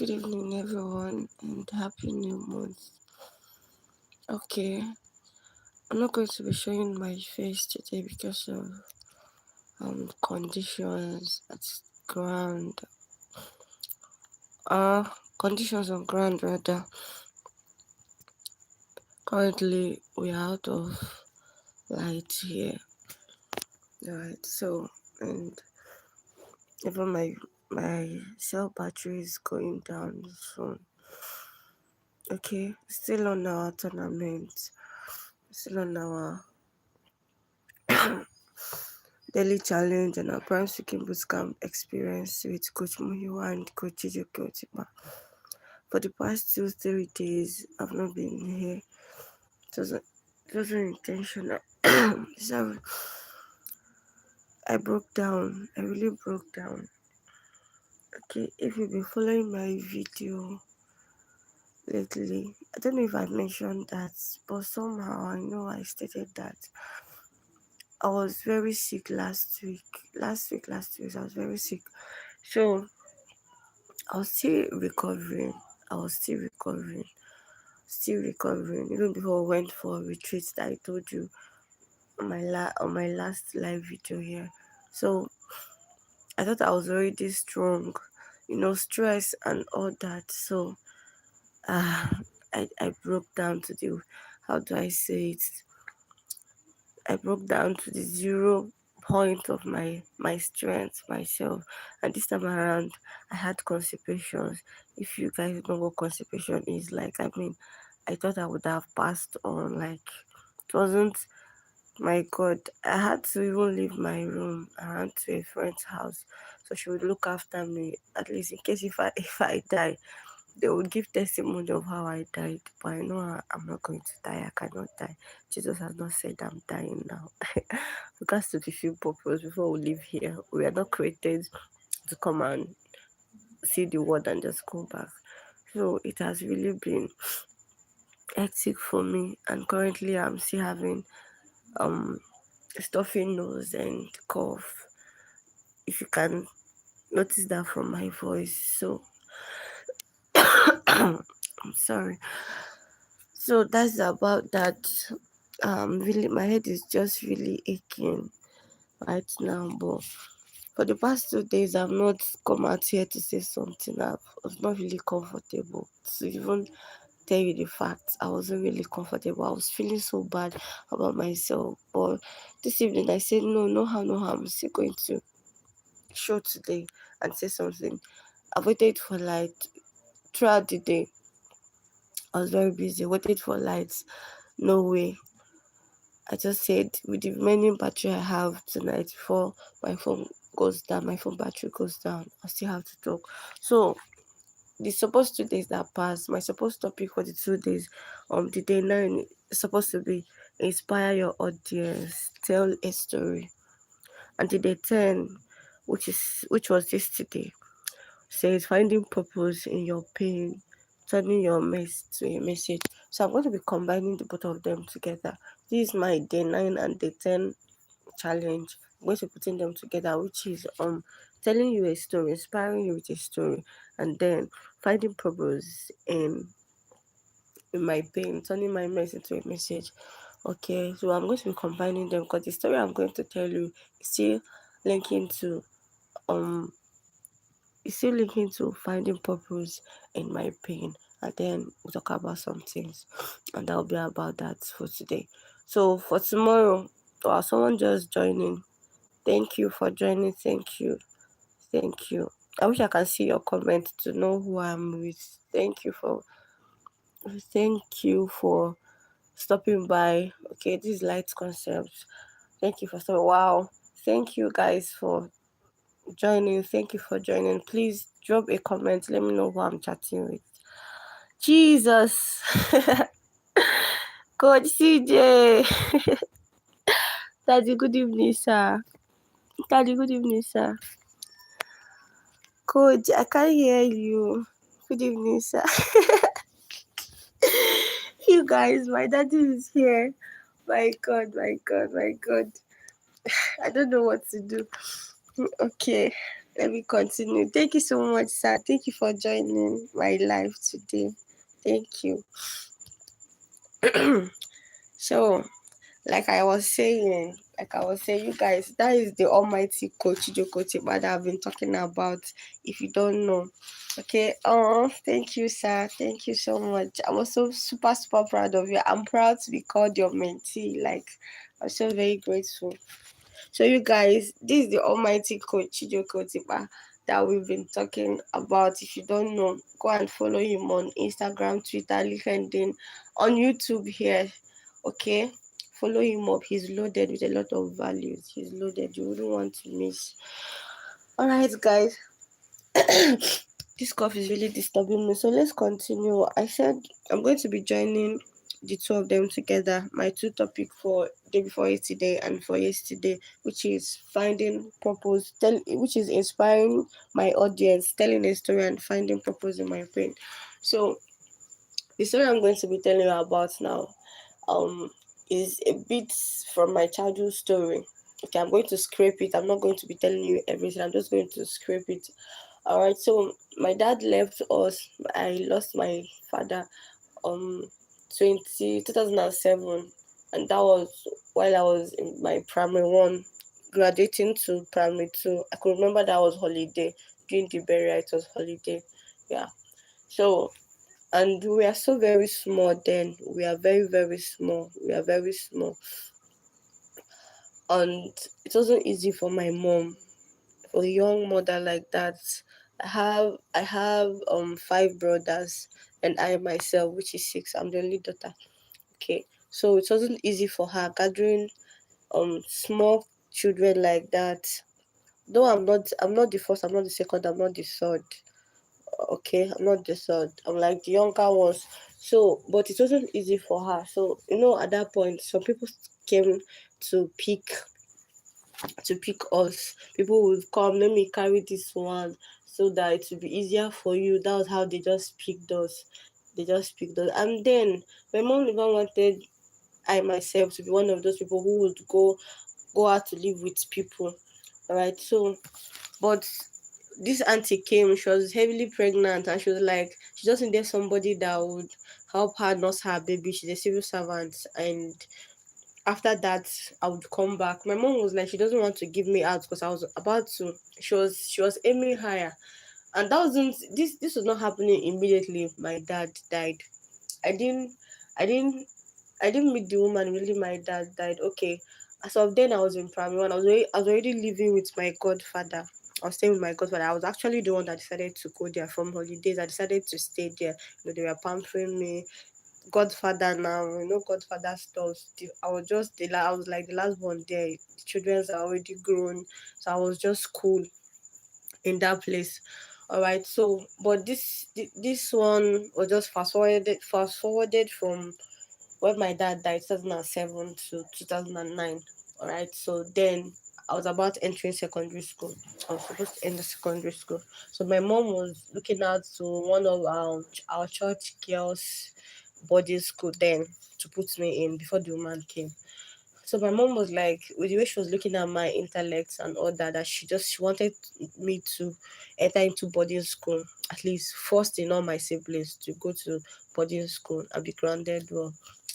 Good evening, everyone, and happy new month. Okay, I'm not going to be showing my face today because of conditions at ground. Conditions on ground rather. Currently, we are out of light here. Right, so and even my cell battery is going down soon. Okay, still on our tournament, still on our daily challenge and our Fasakin Bootcamp experience with Coach Muyiwa and Coach Chijioke Otikpa. For the past 2-3 days, I've not been here. It wasn't intentional. So I broke down. I really broke down. Okay, if you've been following my video lately, I don't know if I mentioned that, but somehow I know I stated that I was very sick last week. Last week, I was very sick. So I was still recovering. Still recovering. Even before I went for a retreat that I told you on my last live video here. So I thought I was already strong, stress and all that. So I broke down to the, how do I say it? I broke down to the 0 point of my strength myself, and this time around I had constipations. If you guys know what constipation is like, I mean, I thought I would have passed on. Like, it wasn't, my God, I had to even leave my room around to a friend's house so she would look after me, at least in case if I die, they would give testimony of how I died. But I know I'm not going to die. I cannot die. Jesus has not said I'm dying now. Because to fulfill purpose before we leave here, we are not created to come and see the world and just go back. So it has really been hectic for me, and currently I'm still having stuffy nose and cough. If you can notice that from my voice, so I'm sorry. So that's about that. Really, my head is just really aching right now. But for the past 2 days, I've not come out here to say something. I was not really comfortable to even tell you the facts. I wasn't really comfortable. I was feeling so bad about myself. But this evening, I said, no harm, no harm. I'm still going to show today and say something. I waited for light throughout the day. I was very busy. Waited for lights. No way. I just said, with the remaining battery I have tonight before my phone battery goes down, I still have to talk. So the supposed 2 days that passed, my supposed topic for the 2 days, the day 9 is supposed to be inspire your audience, tell a story. And the day 10, which was this today, says finding purpose in your pain, turning your mess to a message. So I'm going to be combining the both of them together. This is my day 9 and day 10 challenge. I'm going to be putting them together, which is telling you a story, inspiring you with a story, and then finding purpose in my pain, turning my mess into a message. Okay, so I'm going to be combining them because the story I'm going to tell you is still linking to finding purpose in my pain, and then we'll talk about some things, and that'll be about that for today. So for tomorrow, someone just joining, thank you for joining. Thank you. I wish I can see your comment to know who I'm with. Thank you for stopping by. Okay, this is Light Concepts. Thank you for stopping. Wow, thank you guys for joining. Thank you for joining. Please drop a comment. Let me know who I'm chatting with. Jesus. Coach CJ. Daddy, good evening, sir. Coach, I can't hear you. Good evening, sir. You guys, my daddy is here. My God. I don't know what to do. Okay. Let me continue. Thank you so much, sir. Thank you for joining my live today. Thank you. So, like I was saying, you guys, that is the almighty coach Chijioke that I've been talking about. If you don't know, okay. Oh, thank you, sir. Thank you so much. I'm also super, super proud of you. I'm proud to be called your mentee. Like, I'm so very grateful. So you guys, this is the almighty coach Chijioke that we've been talking about. If you don't know, go and follow him on Instagram, Twitter, LinkedIn, on YouTube here. Okay, follow him up. He's loaded with a lot of values. He's loaded. You wouldn't want to miss. All right, guys. This cough is really disturbing me. So let's continue. I said I'm going to be joining the two of them together. My two topic for day before yesterday and for yesterday, which is finding purpose, which is inspiring my audience, telling a story and finding purpose in my brain. So the story I'm going to be telling you about now, um, is a bit from my childhood story. Okay, I'm going to scrape it. I'm not going to be telling you everything. I'm just going to scrape it. All right. So my dad left us. I lost my father um 2007, and that was while I was in my primary one, graduating to primary two. I could remember that was holiday. During the burial, it was holiday. Yeah. So, and we are so very small then. We are very, very small. We are very small. And it wasn't easy for my mom, for a young mother like that. I have five brothers and I myself, which is six. I'm the only daughter. Okay. So it wasn't easy for her gathering small children like that. Though I'm not the first, I'm not the second, I'm not the third. Okay, I'm not the third. I'm like the younger ones. So but it wasn't easy for her. So at that point some people came to pick us. People would come, let me carry this one so that it will be easier for you. That was how they just picked us. They just picked us. And then my mom never wanted I myself to be one of those people who would go out to live with people. Alright, so but this auntie came, she was heavily pregnant and she was like she just needed somebody that would help her nurse her baby. She's a civil servant, and after that I would come back. My mom was like she doesn't want to give me out because I was about to she was aiming higher. And that wasn't this was not happening immediately. My dad died. I didn't I didn't I didn't meet the woman really. My dad died. Okay. As of then I was in primary one. I was already living with my godfather. I was staying with my godfather. I was actually the one that decided to go there from holidays. I decided to stay there. They were pampering me. Godfather now, Godfather stuff. I was like the last one there. The childrens are already grown, so I was just cool in that place. All right. So, but this one was just fast forwarded from when my dad died, 2007 to 2009. All right. So then I was about entering secondary school. I was supposed to enter secondary school. So my mom was looking out to one of our church girls boarding school then to put me in before the woman came. So my mom was like, with the way she was looking at my intellect and all that she wanted me to enter into boarding school, at least first in all my siblings to go to boarding school and be grounded well.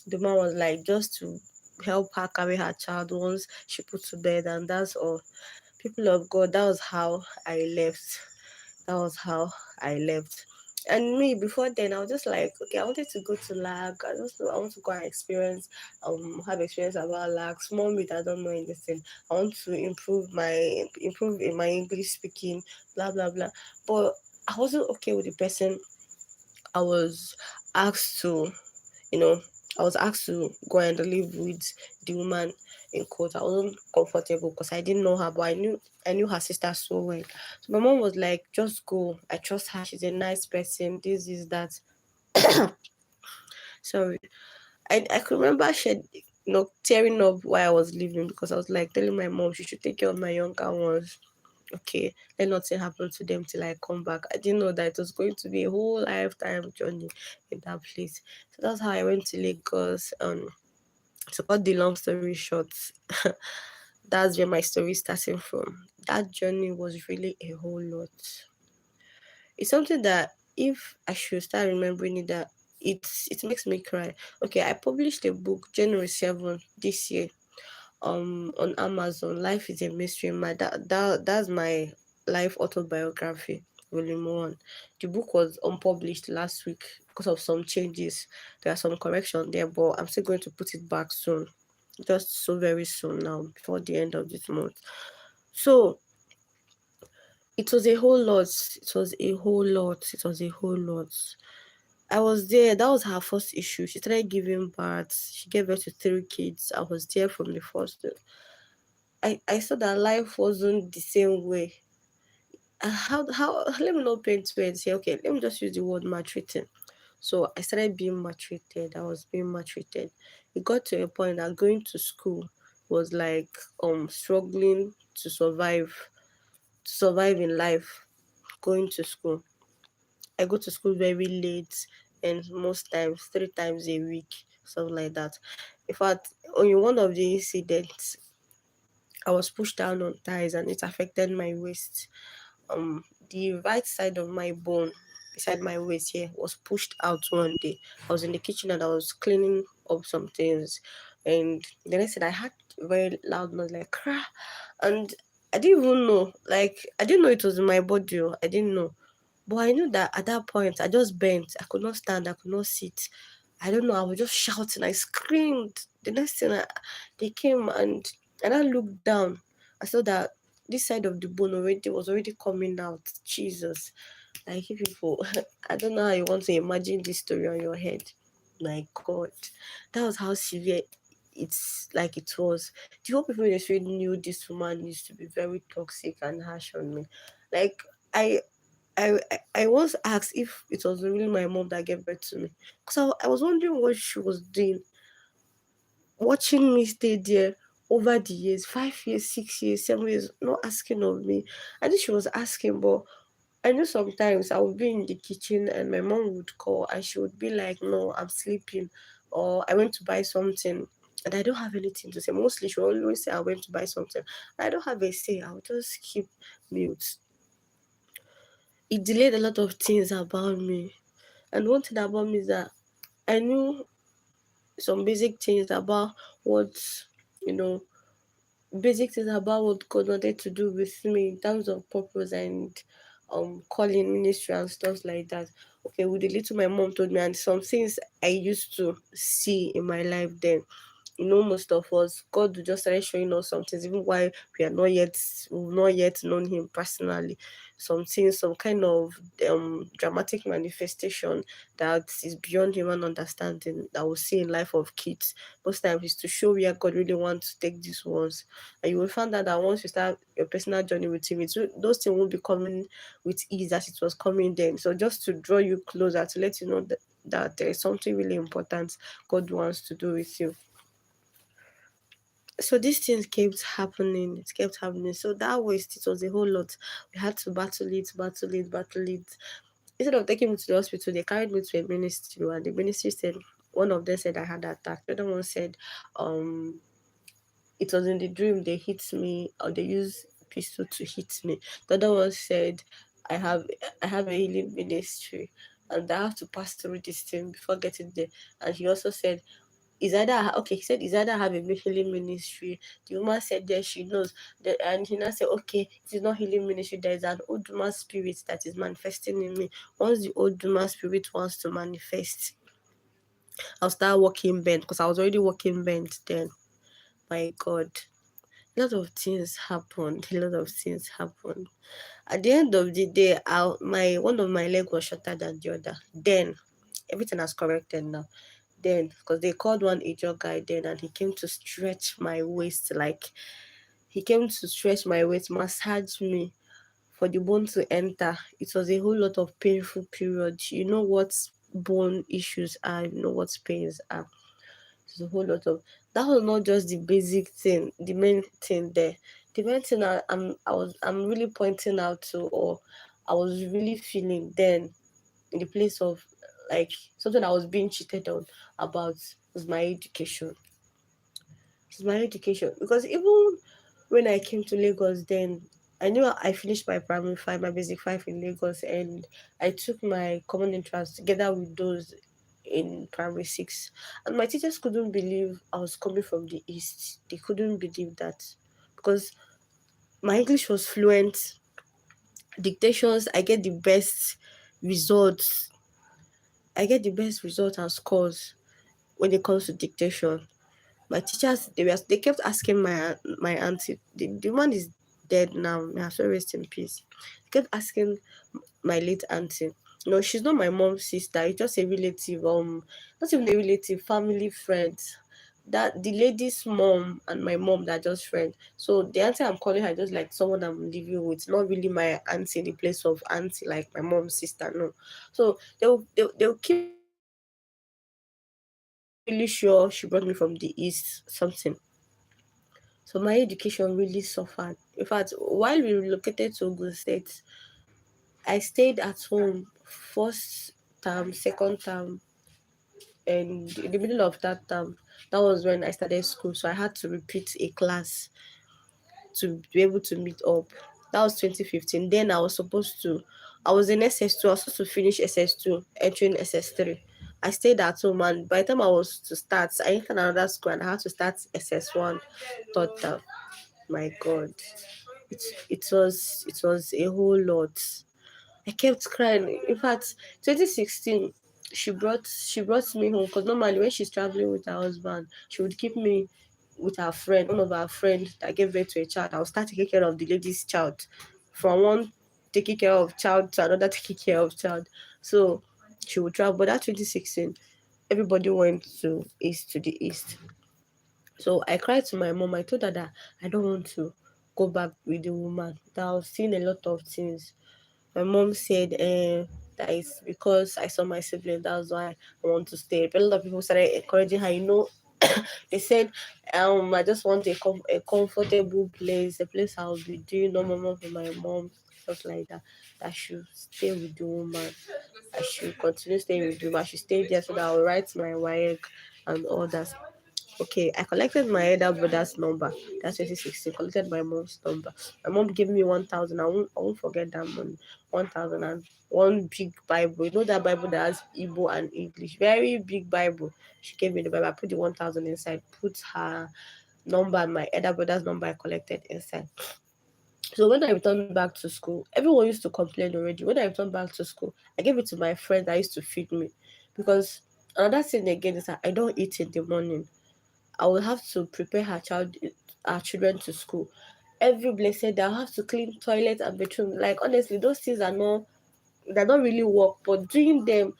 The mom was like, just to help her carry her child once she put to bed, and that's all. People of God, that was how I left. That was how I left. And me before then, I was just like, okay, I wanted to go to lag. I want to go and have experience about lag. Small bit, I don't know anything. I want to improve in my English speaking, blah blah blah. But I wasn't okay with the person I was asked to, you know, I was asked to go and live with the woman in court. I wasn't comfortable because I didn't know her, but I knew her sister so well. So my mom was like, just go. I trust her. She's a nice person. This is that. Sorry. I could remember she tearing up while I was leaving because I was like telling my mom she should take care of my younger ones. Okay, let nothing happen to them till I come back. I didn't know that it was going to be a whole lifetime journey in that place. So that's how I went to Lagos. To cut the long story short, that's where my story is starting from. that journey was really a whole lot. It's something that if I should start remembering it, that it makes me cry. Okay, I published a book January 7th this year on Amazon. Life is a mystery. That's my life autobiography, volume 1. The book was unpublished last week because of some changes. There are some correction there, but I'm still going to put it back soon. Just so very soon now, before the end of this month. So it was a whole lot. It was a whole lot. It was a whole lot. I was there. That was her first issue. She started giving birth. She gave birth to 3 kids. I was there from the first. I saw that life wasn't the same way. How let me not paint words here. Okay, let me just use the word maltreating. So I started being maltreated. I was being maltreated. It got to a point that going to school was like struggling to survive in life. Going to school. I go to school very late and most times 3 times a week, something like that. In fact, on one of the incidents, I was pushed down on ties and it affected my waist. The right side of my bone beside my waist here was pushed out one day. I was in the kitchen and I was cleaning up some things, and then I said I had very loud noise like cry, and I didn't even know. Like I didn't know it was in my body. I didn't know. But I knew that at that point, I just bent. I could not stand. I could not sit. I don't know. I was just shouting. I screamed. The next thing, they came and I looked down. I saw that this side of the bone already was already coming out. Jesus, like you people, I don't know how you want to imagine this story on your head. My God, that was how severe it was. The whole people in the street knew this woman used to be very toxic and harsh on me. Like I I once asked if it was really my mom that gave birth to me, because I was wondering what she was doing, watching me stay there over the years, 5 years, 6 years, 7 years, not asking of me. I think she was asking, but I know sometimes I would be in the kitchen and my mom would call and she would be like, "No, I'm sleeping," or "I went to buy something." And I don't have anything to say. Mostly, she will always say, "I went to buy something." I don't have a say. I'll just keep mute. It delayed a lot of things about me. And one thing about me is that I knew some basic things about what, you know, basic things about what God wanted to do with me in terms of purpose and calling ministry and stuff like that. Okay, with the little my mom told me and some things I used to see in my life then, most of us, God will just start showing us some things, even while we've not yet known Him personally. Some things, some kind of dramatic manifestation that is beyond human understanding that we see in life of kids. Most times is to show where God really wants to take these ones, and you will find out that once you start your personal journey with Him, those things won't be coming with ease as it was coming then. So just to draw you closer, to let you know that there is something really important God wants to do with you. So these things kept happening. It kept happening. So that waste, it was a whole lot. We had to battle it, battle it, battle it. Instead of taking me to the hospital, they carried me to a ministry, and the ministry said, one of them said I had attack. The other one said, um, it was in the dream they hit me, or they used pistol to hit me. The other one said, I have I have a healing ministry, and I have to pass through this thing before getting there. And he also said, is either okay, he said, is either have a healing ministry. The woman said, yes, she knows that. And he now said, okay, it is not healing ministry, there is an old woman spirit that is manifesting in me. Once the old woman spirit wants to manifest, I'll start walking bent, because I was already walking bent then. My God, a lot of things happened. A lot of things happened. At the end of the day, my one of my leg was shorter than the other. Then everything has corrected now. Then, because they called one Ijo guy then, and he came to stretch my waist, massage me for the bone to enter. It was a whole lot of painful period. You know what bone issues are, you know what pains are. It's a whole lot of, that was not just the basic thing, the main thing there. The main thing I'm really pointing out to, or I was really feeling then, in the place of, like, something I was being cheated on about, was my education. It's my education, because even when I came to Lagos then, I knew I finished my primary five, my basic five in Lagos, and I took my common entrance together with those in primary six. And my teachers couldn't believe I was coming from the east. They couldn't believe that because my English was fluent. Dictations, results. I get the best results and scores when it comes to dictation. My teachers, they kept asking my auntie. The one is dead now. May her soul rest in peace. They kept asking my late auntie. No, she's not my mom's sister. It's just a relative. Not even a relative, family friend. That the lady's mom and my mom, they're just friends. So the auntie I'm calling her just like someone I'm living with, not really my auntie in the place of auntie like my mom's sister. No. So they'll keep asking me, are you really sure she brought me from the east? Something. So my education really suffered. In fact, while we relocated to Ogun State, I stayed at home first term, second term, and in the middle of that term, that was when I started school. So I had to repeat a class to be able to meet up. That was 2015. Then I was in SS2. I was supposed to finish SS2, entering SS3. I stayed at home, and by the time I was to start, I entered another school and I had to start SS1 third term. My God, it was a whole lot. I kept crying. In fact, 2016, she brought me home because normally when she's traveling with her husband, she would keep me with her friend, one of her friends that gave birth to a child. I would start taking care of the lady's child, from one taking care of child to another taking care of child. So she would travel. But that 2016, everybody went to the east. So I cried to my mom. I told her that I don't want to go back with the woman. That I was seeing a lot of things. My mom said that it's because I saw my sibling, that's why I want to stay. But a lot of people started encouraging her, they said, I just want a comfortable place, a place I'll be doing normal for my mom, stuff like that. That I should stay with the woman. I should continue staying with the woman. I should stay there so that I'll write my work and all that. Okay, I collected my elder brother's number. That's 2016. Collected my mom's number. My mom gave me 1,000. I won't forget that money. 1,000 and one big Bible. You know that Bible that has Igbo and English. Very big Bible. She gave me the Bible. I put the 1,000 inside. Put her number and my elder brother's number I collected inside. So when I returned back to school, everyone used to complain already. When I returned back to school, I gave it to my friend that used to feed me. Because another thing again is that I don't eat in the morning. I will have to prepare our children to school. Every blessed day, I'll have to clean toilet and bathroom. Like honestly, those things they're not really work, but doing them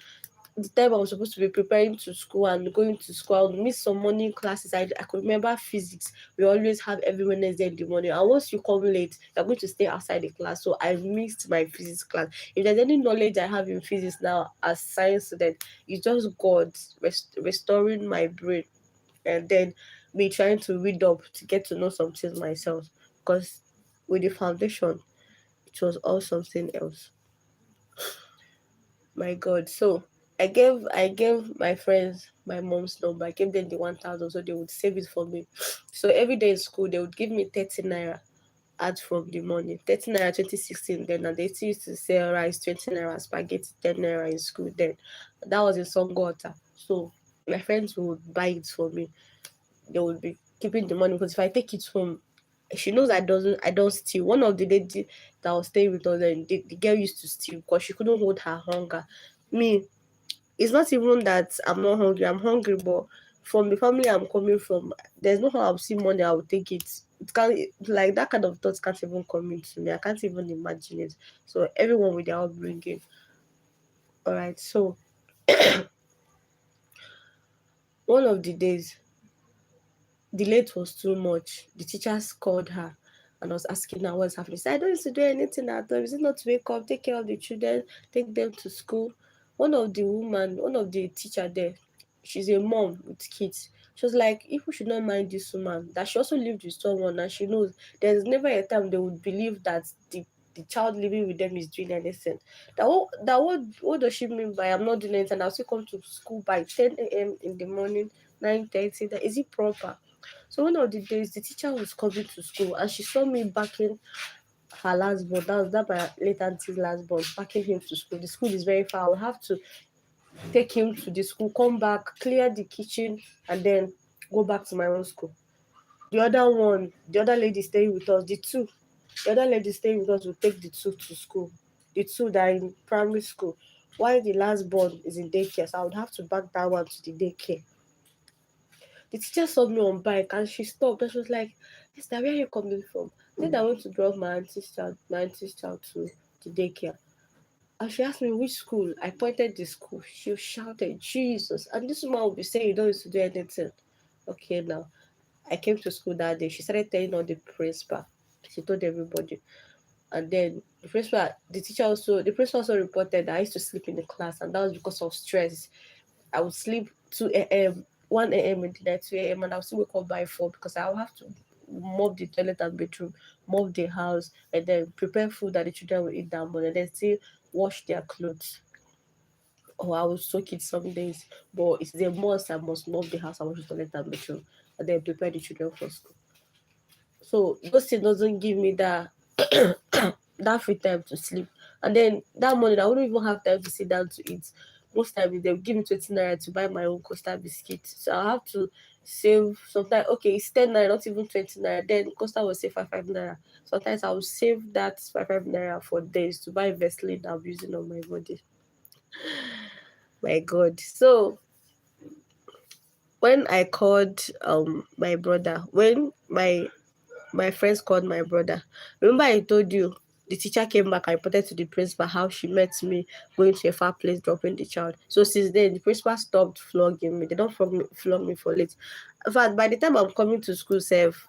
the time I was supposed to be preparing to school and going to school, I would miss some morning classes. I could remember physics. We always have every Wednesday in the morning. And once you come late, you're going to stay outside the class. So I missed my physics class. If there's any knowledge I have in physics now as science student, it's just God restoring my brain, and then me trying to read up to get to know some things myself. Because with the foundation, it was all something else. My God. So I gave my friends my mom's number. I gave them the 1,000 so they would save it for me. So every day in school they would give me 30 naira out from the money. 30 naira 2016 then, and they still used to sell rice 20 naira, spaghetti 10 naira in school then. That was in Songota. So my friends would buy it for me. They would be keeping the money because if I take it home, she knows I don't steal. One of the lady that was staying with us, and the girl used to steal because she couldn't hold her hunger. Me, it's not even that I'm not hungry. I'm hungry, but from the family I'm coming from, there's no how I'll see money. I will take it. It can't, like that kind of thoughts can't even come into me. I can't even imagine it. So everyone with their upbringing. All right. So one of the days, the late was too much. The teachers called her and was asking her what's happening. She said, I don't need to do anything at all. Is it not to wake up, take care of the children, take them to school? One of the teacher there, she's a mom with kids. She was like, if we should not mind this woman, that she also lived with someone and she knows there's never a time they would believe that the child living with them is doing anything. What does she mean by I'm not doing anything? I'll still come to school by 10 a.m. in the morning, 9:30. That is it proper? So one of the days, the teacher was coming to school and she saw me backing her last born. That was that my late auntie's last born. Packing him to school. The school is very far. I will have to take him to the school, come back, clear the kitchen, and then go back to my own school. The other one, the other lady staying with us, the other lady staying with us will take the two to school. The two that are in primary school. While the last born is in daycare, so I would have to back that one to the daycare. The teacher saw me on bike and she stopped and she was like, Esther, where are you coming from? I said I want to drop my auntie's child to the daycare. And she asked me which school. I pointed the school. She shouted, Jesus. And this woman will be saying you don't need to do anything. Okay, now. I came to school that day. She started telling all the principal. She told everybody. And then the principal also reported that I used to sleep in the class, and that was because of stress. I would sleep 2 a.m., 1 a.m. in the night, 2 a.m., and I would still wake up by 4 because I would have to mop the toilet and bedroom, mop the house, and then prepare food that the children will eat that morning, and then still wash their clothes. Or I will soak it some days, but it's a must. I must mop the house, I wash the toilet and bedroom, and then prepare the children for school. So those things doesn't give me that that free time to sleep. And then that morning, I wouldn't even have time to sit down to eat. Most times, they'll give me 20 naira to buy my own Costa biscuit. So I have to save sometimes. Okay, it's 10 naira, not even 20 naira. Then Costa will say 5 naira. Sometimes I will save that 5 naira for days to buy Vaseline I'm using on my body. My God. So when I called my brother, when my friends called my brother. Remember I told you the teacher came back and reported to the principal how she met me going to a far place dropping the child. So since then, the principal stopped flogging me. They don't flog me for late. In fact, by the time I'm coming to school,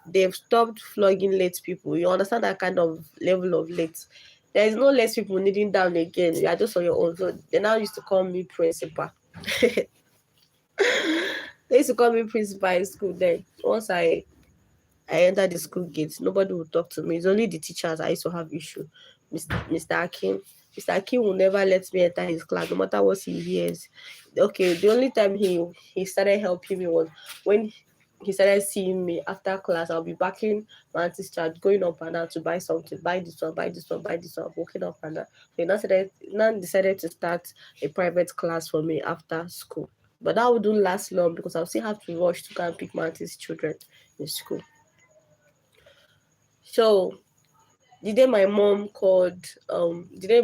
they've stopped flogging late people. You understand that kind of level of late. There is no less people kneeling down again. You are just on your own. So they now used to call me principal. They used to call me principal in school then. Once I entered the school gates, nobody would talk to me. It's only the teachers I used to have issue. Mr. Akin. Mr. Akin will never let me enter his class, no matter what he hears. Okay, the only time he started helping me was when he started seeing me after class. I'll be backing my auntie's child, going up and down to buy something, buy this one, buy this one, buy this one, walking up and down. So now decided to start a private class for me after school. But that wouldn't last long because I'll still have to rush to go and pick my auntie's children in school. So the day my mom called, the day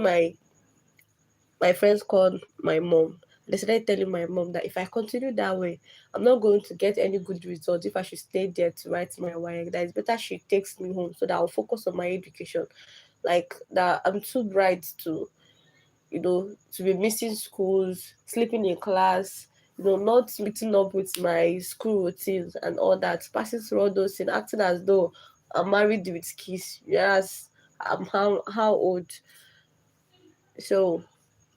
my friends called my mom, they started telling my mom that if I continue that way, I'm not going to get any good results if I should stay there to write my work. That it's better she takes me home so that I'll focus on my education. Like that I'm too bright to be missing schools, sleeping in class, not meeting up with my school routines and all that, passing through all those things, acting as though I'm married with kids, whereas I'm how old. So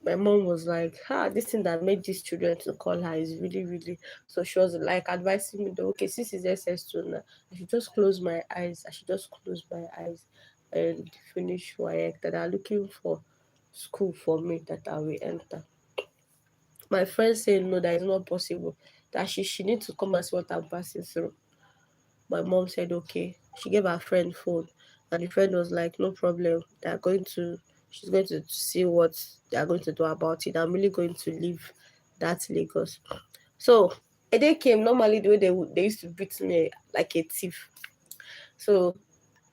my mom was like, this thing that made these children to call her is really, really. So she was like advising me that, okay, since it's SS2 now, I should just close my eyes. And finish work that are looking for school for me that I will enter. My friend said no, that is not possible. That she needs to come and see what I'm passing through. My mom said okay. She gave her friend phone, and the friend was like, no problem. She's going to see what they are going to do about it. I'm really going to leave that Lagos. So a day came. Normally the way they used to beat me like a thief. So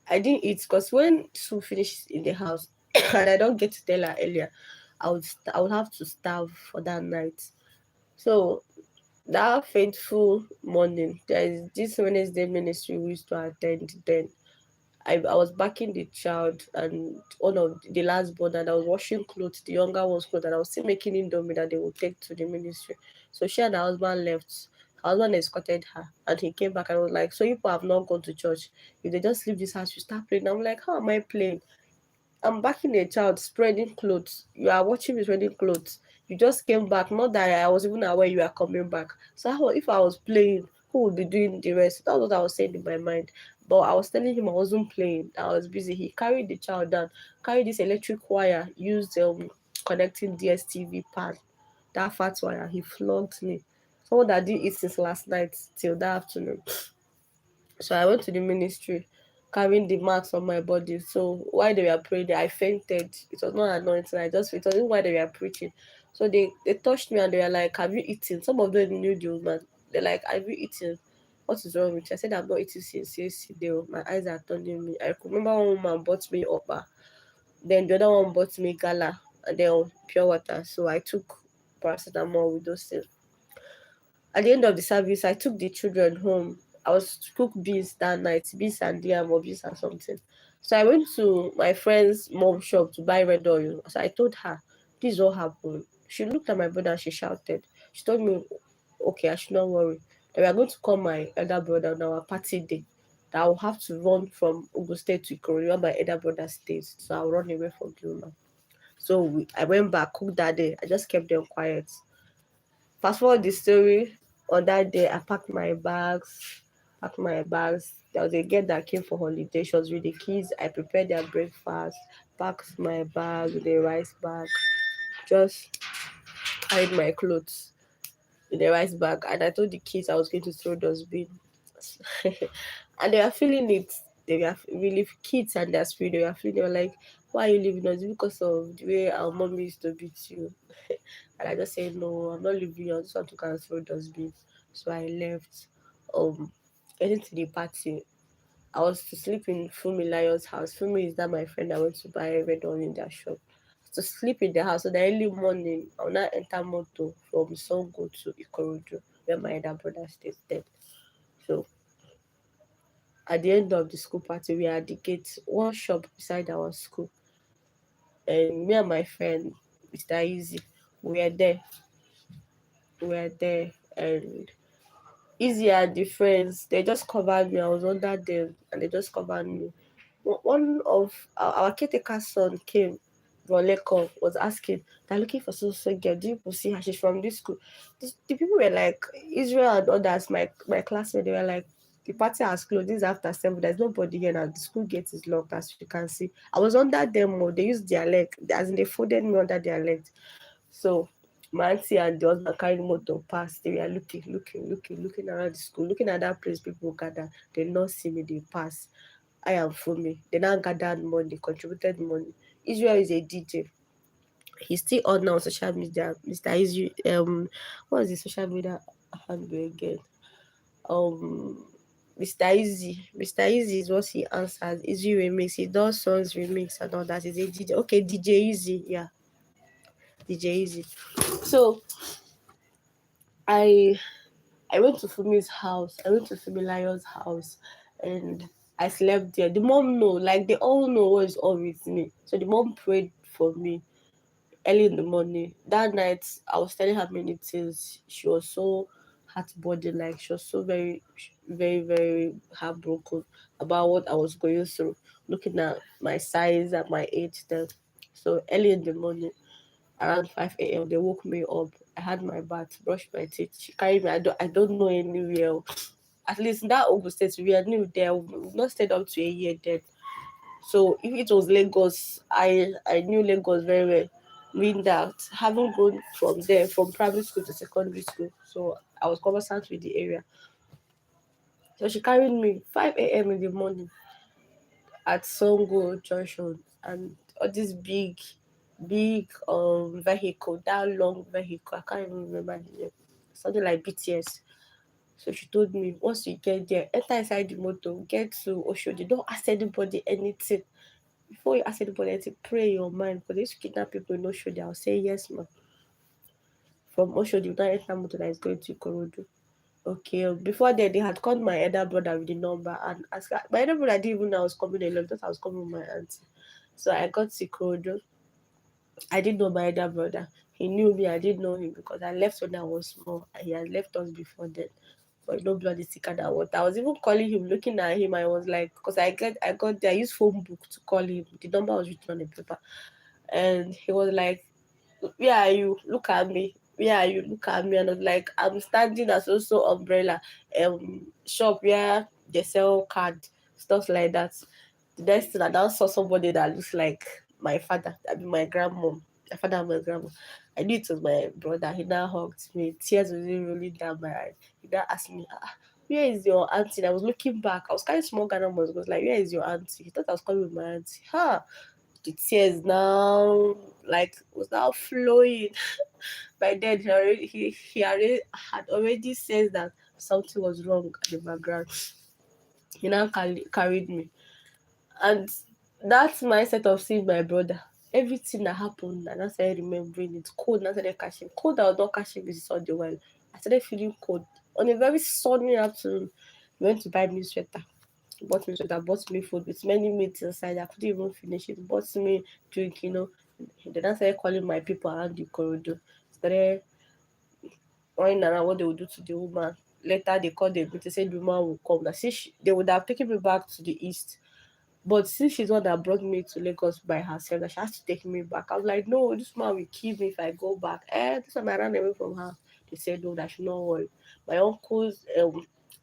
I didn't eat because when Sue finishes in the house and I don't get to tell her earlier, I would have to starve for that night. So that fateful morning, there is this Wednesday ministry we used to attend then. I was backing the child and one of the last born, and I was washing clothes, the younger one's clothes, and I was still making indomie that they would take to the ministry. So she and her husband left. Her husband escorted her and he came back and was like, so you people have not gone to church. If they just leave this house, you start praying. I'm like, how am I playing? I'm backing a child spreading clothes. You are watching me spreading clothes. You just came back. Not that I was even aware you are coming back. So if I was playing, who would be doing the rest? That's what I was saying in my mind. But I was telling him I wasn't playing. I was busy. He carried the child down, carried this electric wire, used connecting DSTV pan. That fat wire. He flogged me. Someone that didn't eat since last night till that afternoon. So I went to the ministry, carrying the marks on my body. So while they were praying, I fainted. It was not anointing. It wasn't while they were preaching. So they touched me and they were like, "Have you eaten?" Some of them knew the woman. They're like, "Have you eaten? What is wrong with you?" I said, "I'm not eating since yesterday. My eyes are turning me." I could remember one woman bought me upper. Then the other one bought me gala and then pure water. So I took paracetamol with those things. At the end of the service, I took the children home. I was to cook beans that night, beans and yam or beans and something. So I went to my friend's mom shop to buy red oil. So I told her, "This is what happened." She looked at my brother and she shouted. She told me, "Okay, I should not worry. That we are going to call my elder brother on our party day. That I will have to run from Ogun State to Ikorodu where my elder brother stays. So I'll run away from the woman." So I went back, cooked that day. I just kept them quiet. Fast forward the story. On that day, I packed my bags. Packed my bags. There was a girl that came for holiday. She was with the kids. I prepared their breakfast. Packed my bag, the rice bag. Just carried my clothes in the rice bag, and I told the kids I was going to throw dustbin. And they were feeling it. They were really kids and their spirit. They were feeling. They were like, "Why are you leaving us? Because of the way our mom used to beat you." And I just said, "No, I'm not leaving you. I just want to come throw dustbin." So I left. Getting to the party, I was to sleep in Fumi Lion's house. Fumi is that my friend I went to buy red on in their shop. To sleep in the house. So the early morning, I will not enter motor from Songo to Ikorodu, where my elder brother stays then. So at the end of the school party, we are at the gate, one shop beside our school. And me and my friend, Mr. Easy, we were there. We were there. And Easy and the friends, they just covered me. I was under them and they just covered me. One of our caretaker's son came, Roleko, was asking, "They're looking for so girl. Do you see her? She's from this school." The people were like, Israel and others, my classmates, they were like, "The party has closed. This is after 7. There's nobody here now. The school gate is locked, as you can see." I was under them. They used their leg, as in they folded me under their legs. So my auntie and the husband carrying motor past. They were looking around the school, looking at that place people gather. They not see me, they pass. I am for me. They now gathered money, contributed money. Israel is a DJ. He's still on now social media. Mr. Israel, what is the social media handle again? Um, Mr. Easy. Mr. Easy is what he answers. Easy remix. He does songs remix and all that. He's a DJ. Okay, DJ Easy. Yeah, DJ Easy. So I I went to Fumi's house. I went to Fumi Lion's house, and I slept there. The mom know, like they all know what is all with me. So the mom prayed for me early in the morning. That night, I was telling her many things. She was so heartbroken, like she was so very heartbroken about what I was going through. Looking at my size and my age then. So early in the morning, around 5 a.m., they woke me up. I had my bath, brushed my teeth. She carried me. I don't know anywhere. At least in that Ogun State, we are new there. We've not stayed up to a year then. So if it was Lagos, I knew Lagos very well. Meaning that having gone from there, from primary school to secondary school, so I was conversant with the area. So she carried me 5 a.m. in the morning at Songo Junction, and all this big vehicle, that long vehicle, I can't even remember the name, something like BTS. So she told me, once you get there, enter inside the motor, get to Oshodi, don't ask anybody anything. Before you ask anybody anything, pray in your mind, because they used to kidnap people in Oshodi. I'll say yes, ma'am. From Oshodi, you don't enter motor that is going to Ikorodu. Okay, before that, they had called my elder brother with the number and asked. My elder brother didn't even know I was coming alone, thought I was coming with my auntie. So I got to Ikorodu. I didn't know my elder brother. He knew me, I didn't know him because I left when I was small. He had left us before then. But no blood is thicker than water. I was even calling him, looking at him. I was like, because I got there, I used phone book to call him. The number was written on the paper. And he was like, "Where are you? Look at me. Where are you? Look at me." And I was like, "I'm standing at also umbrella shop where they sell card, stuff like that." The next thing I now saw somebody that looks like my father, I mean my grandmom. My father and my grandma. I knew it was my brother. He now hugged me. Tears were really rolling down my eyes. He now asked me, where is your auntie? And I was looking back. I was carrying small Ghana was like, where is your auntie? He thought I was coming with my auntie. The tears now was now flowing. By then had already said that something was wrong at the background. He now carried me. And that mindset of seeing my brother, everything that happened, and I started remembering it. Cold, and I started catching. Cold, I was not catching this all the while. I started feeling cold. On a very sunny afternoon, he went to buy me sweater. He bought me sweater, bought me food with many meats inside. I couldn't even finish it. Bought me drink, Then I started calling my people around the corridor. Started running around what they would do to the woman. Later, they called the meeting, said the woman will come. That they would have taken me back to the east. But since she's the one that brought me to Lagos by herself, that she has to take me back. I was like, no, this man will kill me if I go back. This time I ran away from her. They said, no, that should not worry. My uncles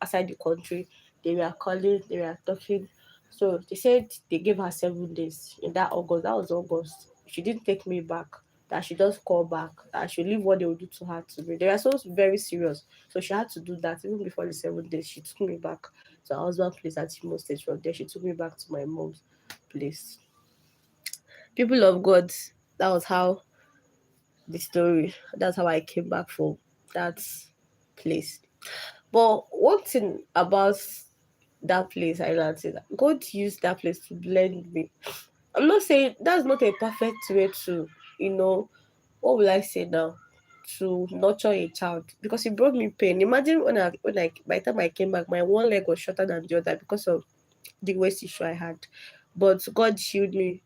outside the country, they were calling, they were talking. So they said they gave her 7 days in that August. That was August. She didn't take me back. That she just call back. That she leave what they would do to her to me. They were so very serious. So she had to do that even before the 7 days. She took me back to her husband's place at Imo State. From there, she took me back to my mom's place. People of God, that was how the story. That's how I came back from that place. But one thing about that place I learned is that God used that place to blend me. I'm not saying that's not a perfect way to, what will I say now? To nurture a child because it brought me pain. Imagine when I by the time I came back, my one leg was shorter than the other because of the waist issue I had. But God healed me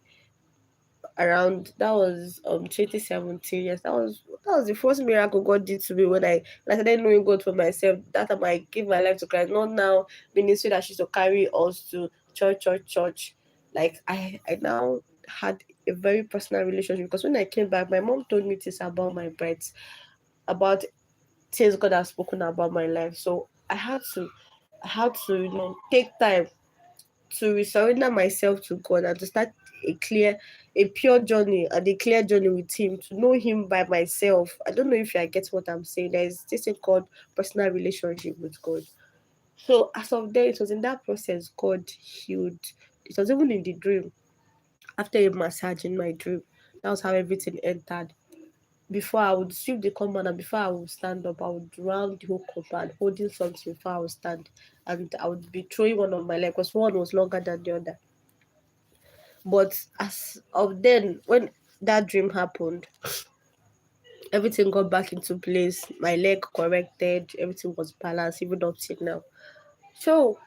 around that was 2017. Yes, that was the first miracle God did to me when I started knowing God for myself. That time I gave my life to Christ, not now ministry that she's to carry us to church. Like I now had a very personal relationship because when I came back, my mom told me things about my brides, about things God has spoken about my life. So I had to, take time to surrender myself to God and to start a pure journey and a clear journey with Him, to know Him by myself. I don't know if I get what I'm saying. There's this thing called personal relationship with God. So as of then, it was in that process God healed. It was even in the dream. After a massage in my dream, that was how everything entered. Before I would sweep the compound and before I would stand up, I would round the whole compound holding something before I would stand. And I would be throwing one of my legs because one was longer than the other. But as of then, when that dream happened, everything got back into place. My leg corrected, everything was balanced, even up till now. So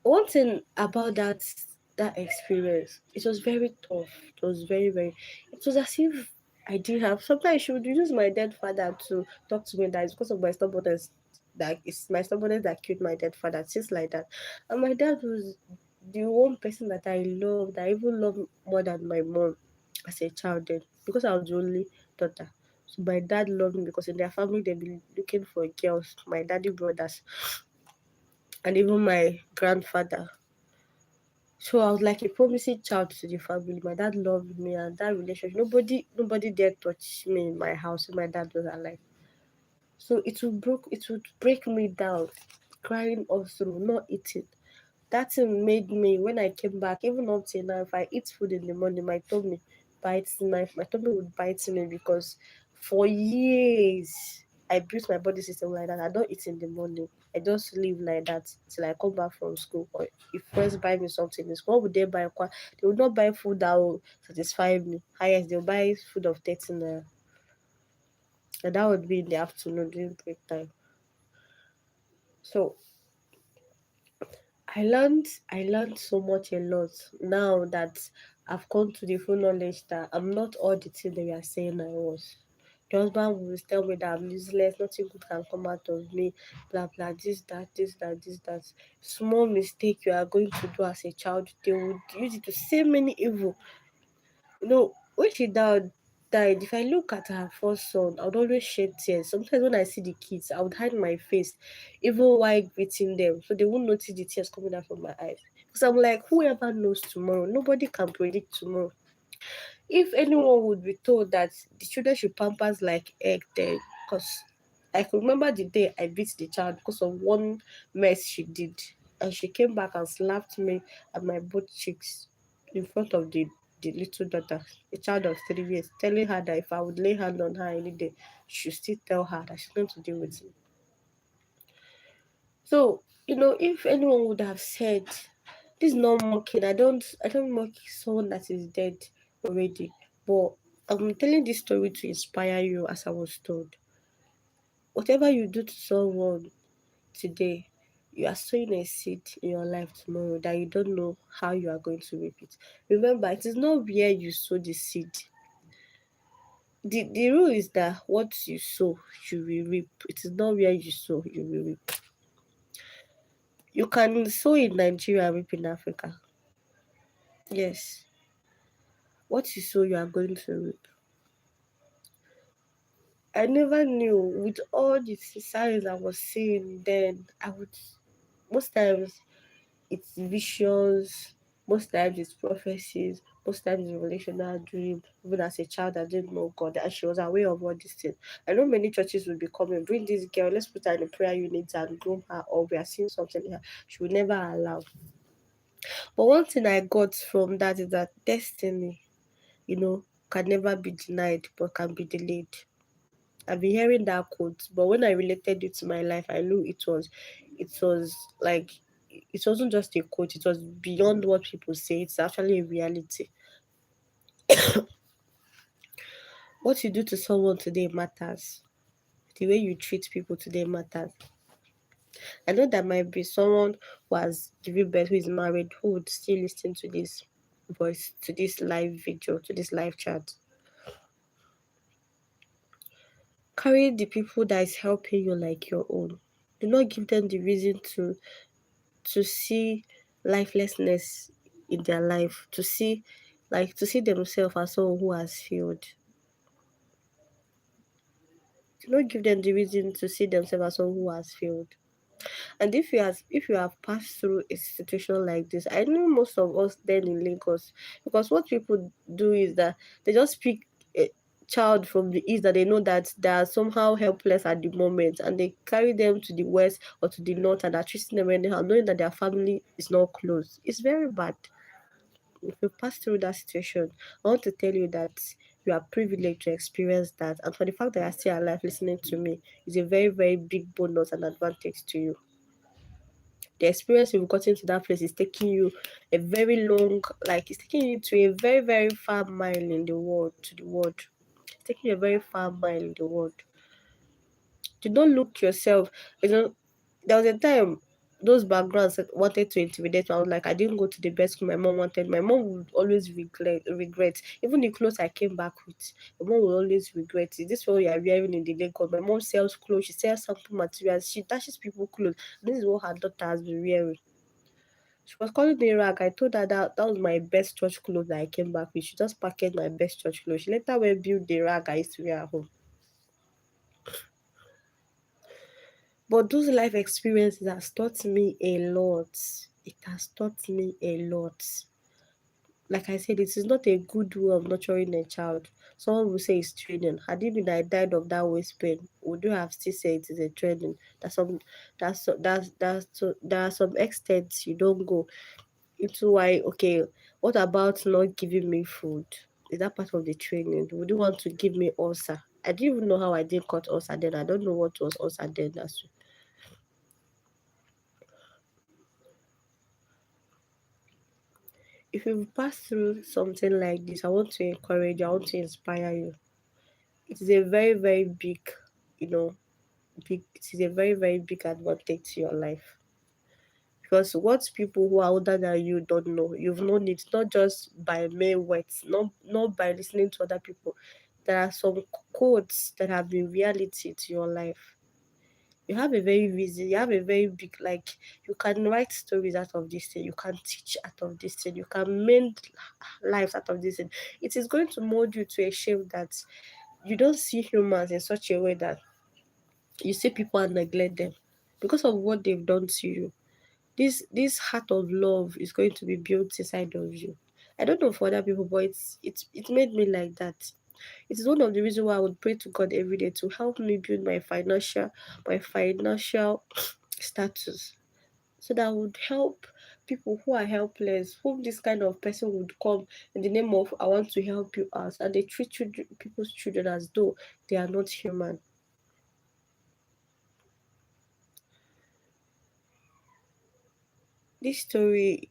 one thing about that experience, it was very tough. It was very, very it was as if I didn't have sometimes she would use my dead father to talk to me that it's because of my stubbornness, that it's my stubbornness that killed my dead father, things like that. And my dad was the one person that I loved, that I even loved more than my mom as a child then, because I was the only daughter. So my dad loved me because in their family they've been looking for girls, my daddy brothers, and even my grandfather. So I was like a promising child to the family. My dad loved me and that relationship. Nobody dare touch me in my house when my dad was alive. So it would break me down, crying all through, not eating. That thing made me when I came back, even up till now, if I eat food in the morning, my tummy would bite me because for years I built my body system like that. I don't eat in the morning. I just live like that till I come back from school. Or if friends buy me something in school, what would they buy? They would not buy food that will satisfy me. Highest they'll buy food of 13 and that would be in the afternoon during break time. So I learned so much a lot now that I've come to the full knowledge that I'm not all the thing they were saying I was. The husband will tell me that I'm useless, nothing good can come out of me, blah blah, this that. Small mistake you are going to do as a child, they would use it to say many evil. When she died, if I look at her first son, I would always shed tears. Sometimes when I see the kids, I would hide my face, even while greeting them, so they won't notice the tears coming out from my eyes. Because I'm like, whoever knows tomorrow, nobody can predict tomorrow. If anyone would be told that the children should pampers like egg, then, because I could remember the day I beat the child because of one mess she did. And she came back and slapped me at my both cheeks in front of the little daughter, a child of 3 years, telling her that if I would lay hand on her any day, she should still tell her that she's going to deal with me. So, if anyone would have said, this is not mocking, I don't mock someone that is dead already. But I'm telling this story to inspire you as I was told. Whatever you do to someone today, you are sowing a seed in your life tomorrow that you don't know how you are going to reap it. Remember, it is not where you sow the seed. The rule is that what you sow, you will reap. It is not where you sow, you will reap. You can sow in Nigeria and reap in Africa. Yes. What you sow, you are going to reap. I never knew with all the signs I was seeing then, most times it's visions, most times it's prophecies, most times it's relational dream. Even as a child, I didn't know God, and she was aware of all these things. I know many churches will be coming, bring this girl, let's put her in a prayer unit and groom her, or we are seeing something here. She will never allow. But one thing I got from that is that destiny, can never be denied, but can be delayed. I've been hearing that quote, but when I related it to my life, I knew it was like, it wasn't just a quote, it was beyond what people say. It's actually a reality. What you do to someone today matters. The way you treat people today matters. I know that might be someone who has given birth, who is married, who would still listen to this voice, to this live video, to this live chat. Carry the people that is helping you like your own. Do not give them the reason to see lifelessness in their life, to see themselves as someone who has failed. Do not give them the reason to see themselves as someone who has failed. And if you have passed through a situation like this, I know most of us then in Lagos, because what people do is that they just pick a child from the east that they know that they are somehow helpless at the moment, and they carry them to the west or to the north and are treating them anyhow, knowing that their family is not close. It's very bad. If you pass through that situation, I want to tell you that you are privileged to experience that. And for the fact that you're still alive listening to me is a very, very big bonus and advantage to you. The experience you've gotten to that place is taking you a very long, like it's taking you to a very, very far mile in the world, to the world. It's taking you a very far mile in the world. Do not look yourself. There was a time those backgrounds wanted to intimidate me. I was like, I didn't go to the best school my mom wanted. My mom would always regret. Even the clothes I came back with, my mom will always regret. Is this what you are wearing in the Lagos? My mom sells clothes, she sells sample materials, she dashes people clothes. This is what her daughter has been wearing. She was calling me rag. I told her that was my best church clothes that I came back with. She just packaged my best church clothes. She later went build the rag I used to wear at home. But those life experiences has taught me a lot. It has taught me a lot. Like I said, it is not a good way of nurturing a child. Someone will say it's training. Had it been I died of that waist pain, would you have still said it is a training? There are some extents you don't go into. Why? Okay, what about not giving me food? Is that part of the training? Would you want to give me ulcer? I didn't even know how I did cut ulcer then. I don't know what was ulcer then. That's if you've passed through something like this, I want to encourage you, I want to inspire you. It is a very, very big, you know, it is a very, very big advantage to your life. Because what people who are older than you don't know, you've known it not just by mere words, not by listening to other people. There are some codes that have been reality to your life. You have a very big, like, you can write stories out of this thing, you can teach out of this thing, you can mend lives out of this thing. It is going to mold you to a shape that you don't see humans in such a way that you see people and neglect them because of what they've done to you. This heart of love is going to be built inside of you. I don't know for other people, but it made me like that. It is one of the reasons why I would pray to God every day to help me build my financial status, so that would help people who are helpless, whom this kind of person would come in the name of I want to help you out, and they treat people's children as though they are not human. This story,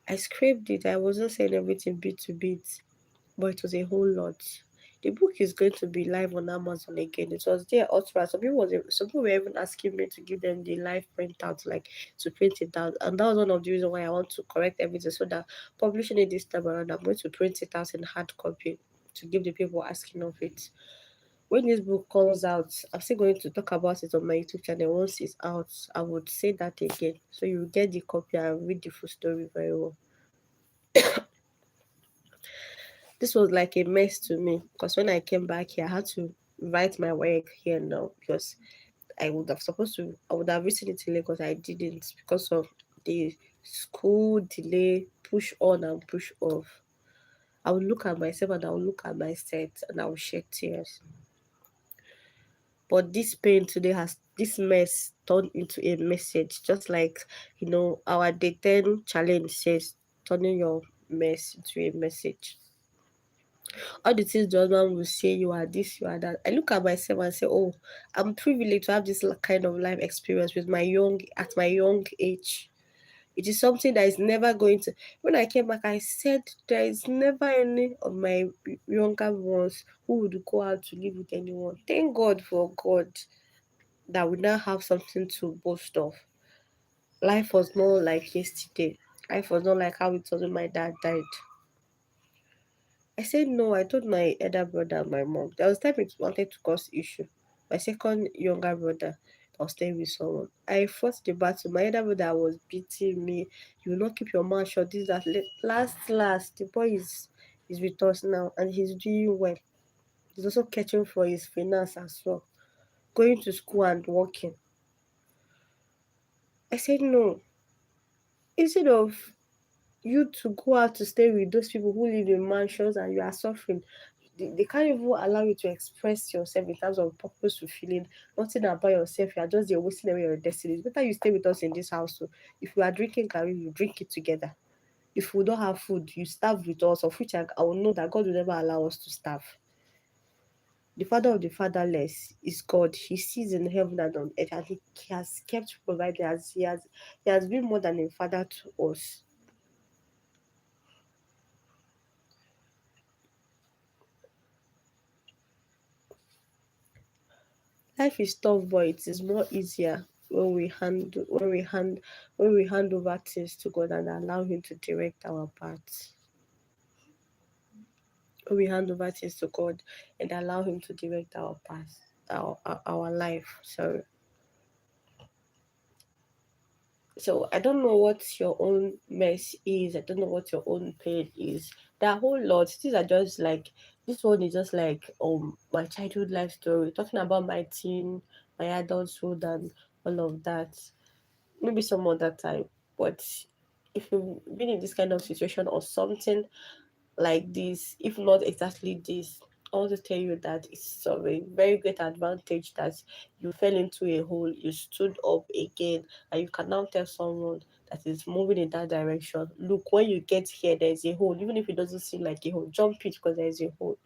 I scraped it. I wasn't saying everything bit to bit, but it was a whole lot. The book is going to be live on Amazon again. It was there elsewhere. Some people were even asking me to give them the live printout, like to print it out, and that was one of the reasons why I want to correct everything, so that publishing it this time around, I'm going to print it out in hard copy to give the people asking of it. When this book comes out, I'm still going to talk about it on my YouTube channel. Once it's out, I would say that again. So you get the copy and read the full story very well. This was like a mess to me because when I came back here, I had to write my work here now because I would have written it in Lagos. I didn't because of the school delay, push on and push off. I would look at myself and I would look at my set and I would shed tears. But this pain today this mess turned into a message, just like our day 10 challenge says, turning your mess into a message. All the things the husband will say, you are this, you are that. I look at myself and say, oh, I'm privileged to have this kind of life experience at my young age. It is something that is never going to. When I came back, I said there is never any of my younger ones who would go out to live with anyone. Thank God for God that we now have something to boast of. Life was not like yesterday. Life was not like how it was when my dad died. I said no. I told my elder brother and my mom. There was time it wanted to cause issue. My second younger brother I was staying with someone. I fought the battle. My elder brother was beating me. You will not keep your mouth shut. This that. Last, the boy is with us now and he's doing well. He's also catching for his finance as well, going to school and working. I said no. Instead of you to go out to stay with those people who live in mansions and you are suffering, they can't even allow you to express yourself in terms of purpose fulfilling, nothing about yourself. You are just there wasting away your destiny. It's better you stay with us in this house. So if we are drinking curry, you drink it together. If we don't have food, you starve with us, of which I will know that God will never allow us to starve. The father of the fatherless is God. He sees in heaven and on earth, and he has kept providing as he has been more than a father to us. Life is tough, but it is more easier when we hand over things to God and allow Him to direct our paths. When we hand over things to God and allow Him to direct our path, our life. So I don't know what your own mess is. I don't know what your own pain is. There are a whole lot. These are just like this one is just like my childhood life story, talking about my teen, my adulthood, and all of that. Maybe some other time. But if you've been in this kind of situation or something like this, if not exactly this, I want to tell you that it's of a very great advantage that you fell into a hole, you stood up again, and you can now tell someone that is moving in that direction, look, when you get here, there's a hole. Even if it doesn't seem like a hole, jump it because there's a hole.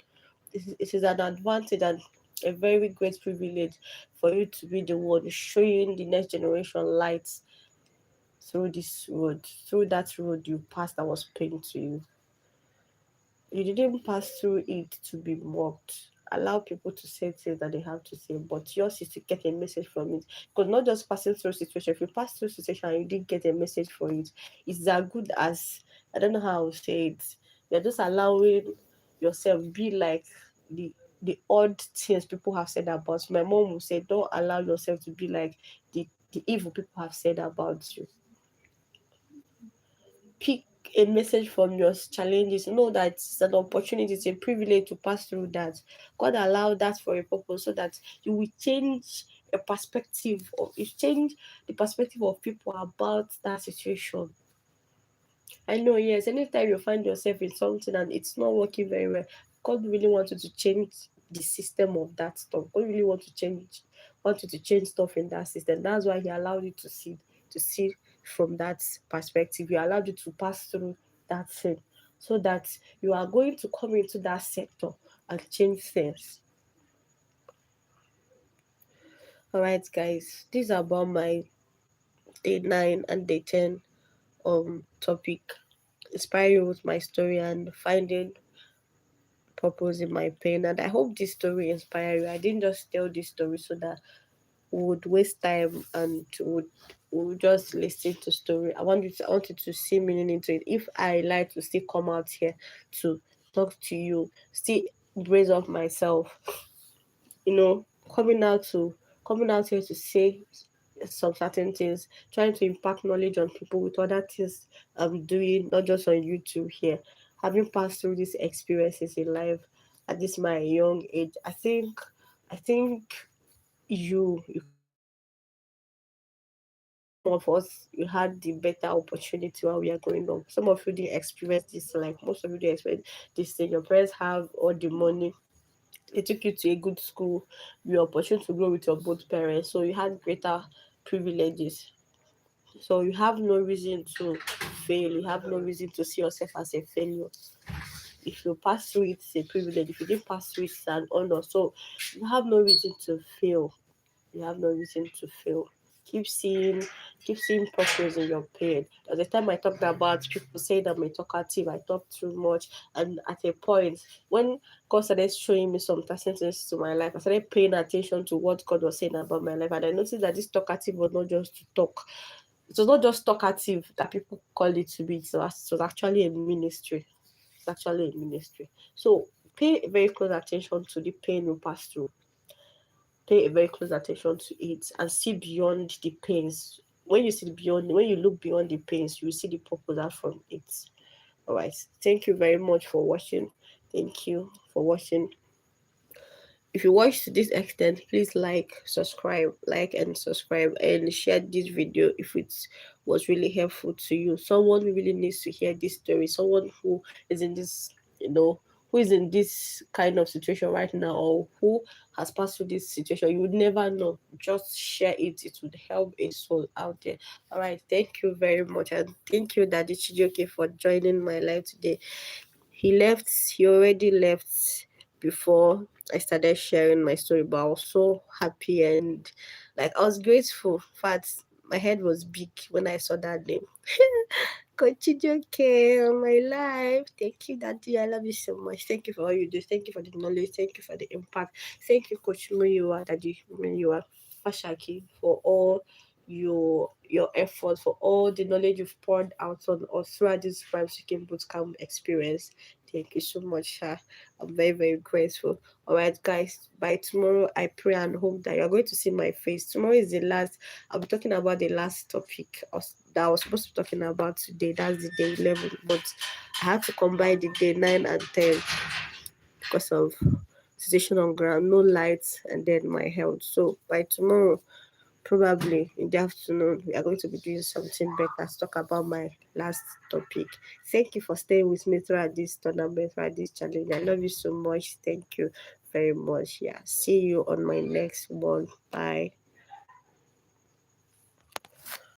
It is an advantage and a very great privilege for you to be the one showing the next generation lights through this road, through that road you passed that was pain to you. You didn't pass through it to be mocked. Allow people to say things that they have to say, but yours is to get a message from it. Because not just passing through a situation. If you pass through a situation and you didn't get a message for it, it's as good as, I don't know how to say it. You're just allowing yourself be like the the odd things people have said about you. My mom will say, don't allow yourself to be like the evil people have said about you. Pick a message from your challenges. Know that it's an opportunity, it's a privilege to pass through that. God allowed that for a purpose so that you will change the perspective of people about that situation. I know, yes, anytime you find yourself in something and it's not working very well, God really wants you to change the system of that stuff. God really want you to change stuff in that system. That's why He allowed you to see from that perspective. He allowed you to pass through that thing, so that you are going to come into that sector and change things. All right, guys, this is about my day 9 and day 10 topic, inspire you with my story and finding purpose in my pain. And I hope this story inspire you. I didn't just tell this story so that we would waste time and would just listen to story. I want you to see meaning into it. If I like to still come out here to talk to you, still brace off myself, you know, coming out to coming out here to say some certain things, trying to impact knowledge on people with other things I'm doing, not just on YouTube here. Having passed through these experiences in life at this my young age, I think you can also relate. Some of us you had the better opportunity while we are growing up. Some of you didn't experience this, like most of you didn't experience this thing. Your parents have all the money, they took you to a good school, your opportunity to grow with your both parents, so you had greater privileges. So you have no reason to fail. You have no reason to see yourself as a failure. If you pass through it, it's a privilege. If you didn't pass through it, it's an honor. So you have no reason to fail. You have no reason to fail. Keep seeing, keep seeing purpose in your pain. At the time I talked about people saying I'm a talkative, I talk too much, and at a point when God started showing me some things to my life, I started paying attention to what God was saying about my life, and I noticed that this talkative was not just to talk. It was not just talkative that people call it to be. So it was actually a ministry. It's actually a ministry. So pay very close attention to the pain you pass through. Pay a very close attention to it and see beyond the pains. When you look beyond the pains, you will see the purpose out from it. All right. Thank you very much for watching. Thank you for watching. If you watched to this extent, please like and subscribe, and share this video if it was really helpful to you. Someone who really needs to hear this story, someone who is in this, who is in this kind of situation right now, or who has passed through this situation. You would never know. Just share it. It would help a soul out there. All right. Thank you very much. And thank you, Daddy Chijioke, for joining my life today. He already left before I started sharing my story, but I was so happy and like I was grateful. In fact, my head was big when I saw that name. Coach Chijioke on my life. Thank you, Daddy. I love you so much. Thank you for all you do. Thank you for the knowledge. Thank you for the impact. Thank you, Coach Muyiwa, Daddy Muyiwa, Fasakin, for all your effort, for all the knowledge you've poured out on us throughout this Seeking Bootcamp experience. Thank you so much, sir. I'm very, very grateful. All right, guys. By tomorrow, I pray and hope that you're going to see my face. Tomorrow is the last. I'll be talking about the last topic that I was supposed to be talking about today. That's the day 11, but I had to combine the day 9 and 10 because of situation on ground, no lights, and then my health. So by tomorrow, probably in the afternoon, we are going to be doing something better to talk about my last topic. Thank you for staying with me throughout this tournament, throughout this challenge. I love you so much. Thank you very much. Yeah. See you on my next one. Bye.